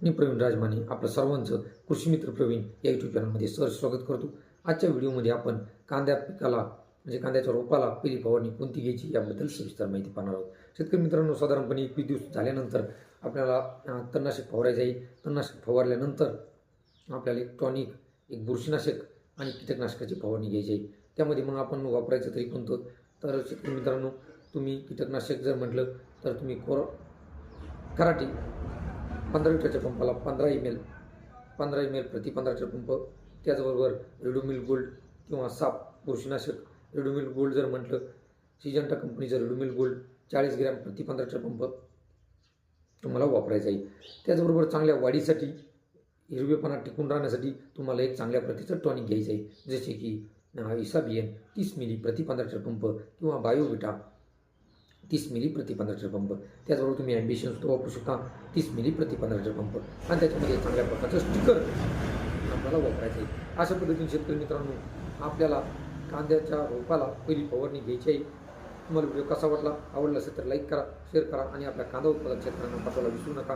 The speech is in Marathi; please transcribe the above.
मी प्रवीण राजमाने आपलं सर्वांचं कृषी मित्र प्रवीण या यूट्यूब चॅनलमध्ये स्वागत करतो। आजच्या व्हिडिओमध्ये आपण कांद्या पिकाला म्हणजे कांद्याच्या रोपाला पहिली फवारणी कोणती घ्यायची याबद्दल सविस्तर माहिती पाहणार आहोत। शेतकरी मित्रांनो, साधारणपणे 21 दिवस झाल्यानंतर आपल्याला तणनाशक फवारायचे आहे। तणनाशक फवारल्यानंतर आपल्याला एक टॉनिक, एक बुरशीनाशक आणि कीटकनाशकाची फवारणी घ्यायची आहे। त्यामध्ये मग आपण वापरायचं तरी कोणतं, तर शेतकरी मित्रांनो, तुम्ही कीटकनाशक जर म्हटलं तर तुम्ही कराटे 15 लिटरच्या पंपाला 15 ml प्रति 15 लिटर पंप, त्याचबरोबर रेडोमिल गोल्ड किंवा साप बुरशीनाशक रेडोमिल गोल्ड जर म्हटलं, सिजंटा कंपनीचं रेडोमिल गोल्ड 40 ग्रॅम प्रति 15 लिटर पंप तुम्हाला वापरायचा आहे। त्याचबरोबर चांगल्या वाढीसाठी, हिरवेपणा टिकून राहण्यासाठी तुम्हाला एक चांगल्या प्रतीचं टॉनिक घ्यायचं आहे, जसे की इसाबियन 30 मिली प्रति 15 लिटर पंप किंवा बायोविटा 30 मिली प्रति 15 लिटर पंप। त्याचबरोबर तुम्ही ॲम्बिशन सुद्धा वापरू शकता 30 मिली प्रति 15 लिटर पंप, आणि त्याच्यामध्ये चांगल्या प्रकारचं स्टिकर आपल्याला वापरायचं आहे। अशा पद्धतीने शेतकरी मित्रांनो, आपल्याला कांद्याच्या रोपाला पहिली फवारणी घ्यायची आहे। तुम्हाला व्हिडिओ कसा वाटला, आवडला असेल तर लाईक करा, शेअर करा आणि आपल्या कांदा उत्पादक शेतकऱ्यांना पाठवायला विसरू नका।